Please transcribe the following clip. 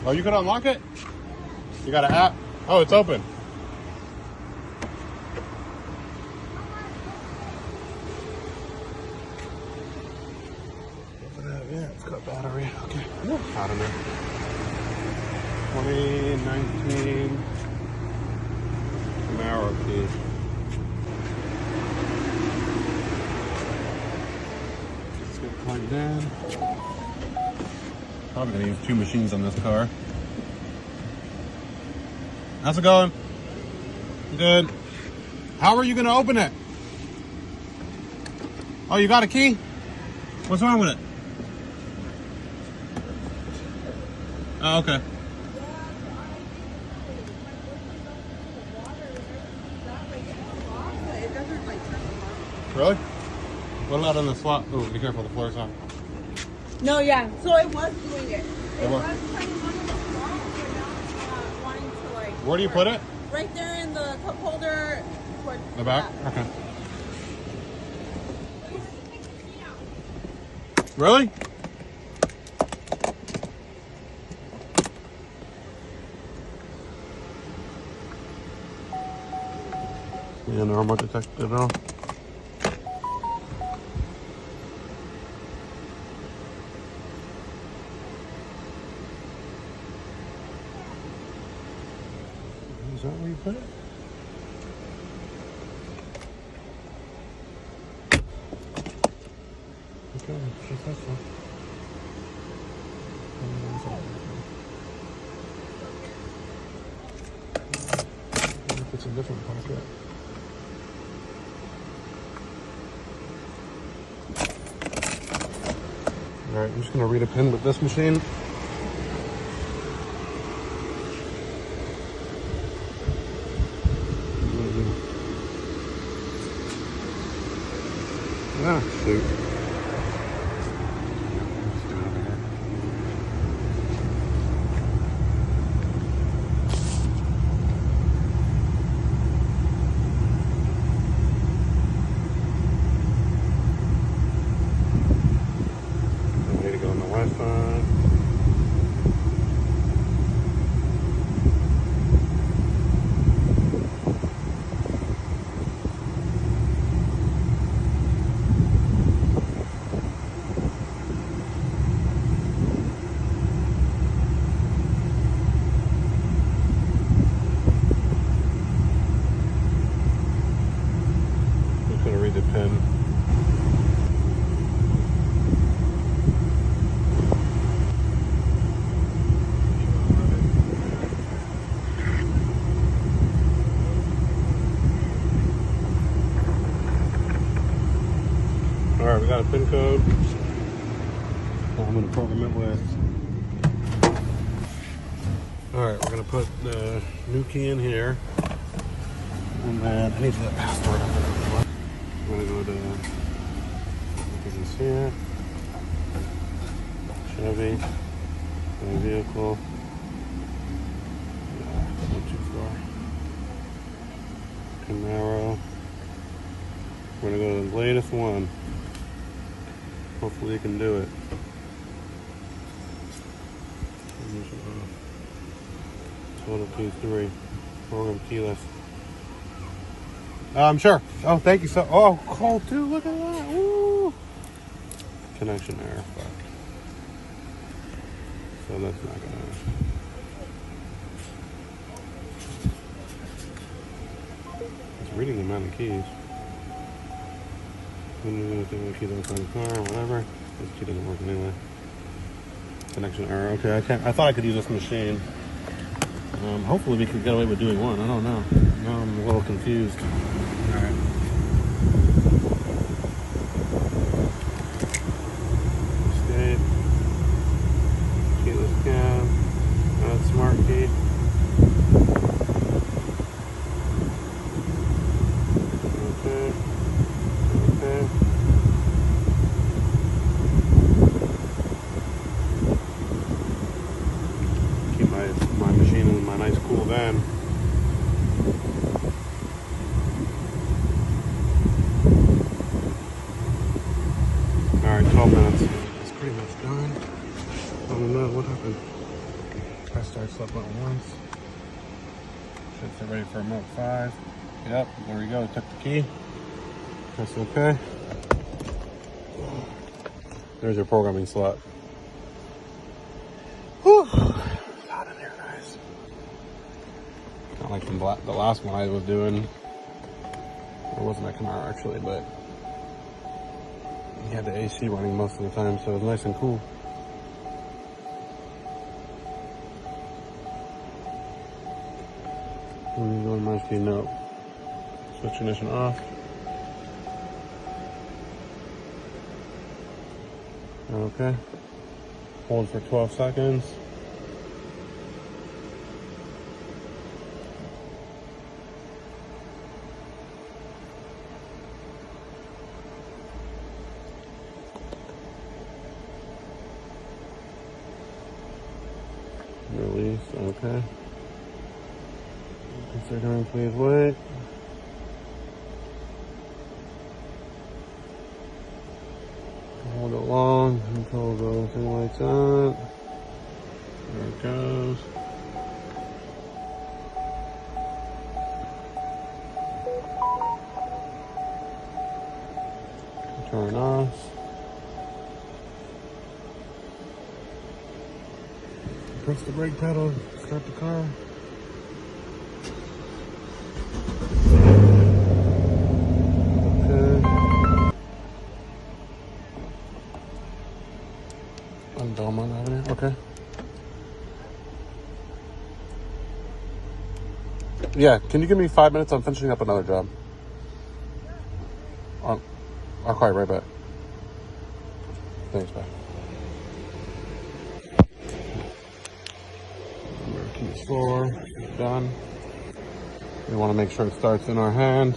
Oh, you could unlock it? You got an app? Oh, it's open. Yeah, it's got battery. Okay. Out of there. 2019 Camaro key. Let's get plugged in. Probably gonna use 2 machines on this car. How's it going? Good. How are you gonna open it? Oh, you got a key? What's wrong with it? Oh, okay. Really? What about on the slot? Oh, be careful, the floor's hot. No, yeah. So it was doing it. It was was? putting one in the slot, but now it's wanting to like. Where do you put it? Right there in the cup holder. Towards The back? Okay. Really? Yeah, normal detected at all. Is that where you put it? Okay, just this one. If it's a different pocket. Alright, I'm just going to read a pin with this machine. Ah, shoot. Let's do it over here. Way to go on the Wi-Fi. I'm just going to read the pin. Alright, we got a pin code. I'm going to program it with. Alright, we're going to put the new key in here. And then I need the password. I'm going to go to. What is this here? Chevy. My vehicle. Yeah, not too far. Camaro. We're going to go to the latest one. Hopefully you can do it. Total key 3. Program keyless. Sure. Oh, thank you so. Oh, call 2. Look at that. Woo. Connection error. Fuck. So that's not gonna. It's reading the amount of keys. Key doesn't find the car, whatever. This key doesn't work anyway. Connection error. Okay, I thought I could use this machine. Hopefully we can get away with doing one. I don't know. Now I'm a little confused. All right. Escape. Keyless cab. Add smart key. Okay. Okay. Keep my machine in my nice cool van. Alright, 12 minutes. It's pretty much done. I don't know what happened. Press start slip button once. Should stay ready for remote 5. Yep, there we go. Took the key. Press OK. There's your programming slot. Whew. Hot in here, guys. Not like the last one I was doing. It wasn't a Camaro actually, but you had the AC running most of the time, so it was nice and cool. When you go in my key, no. Switch ignition off. Okay. Hold for 12 seconds. Release, okay. Considering, please wait. Hold it long until the thing lights up. There it goes. Turn off. Press the brake pedal, start the car. Okay. On Belmont Avenue, okay. Yeah, can you give me 5 minutes? I'm finishing up another job. I'll call you right back. Thanks, bye. Keys 4, done. We want to make sure it starts in our hand.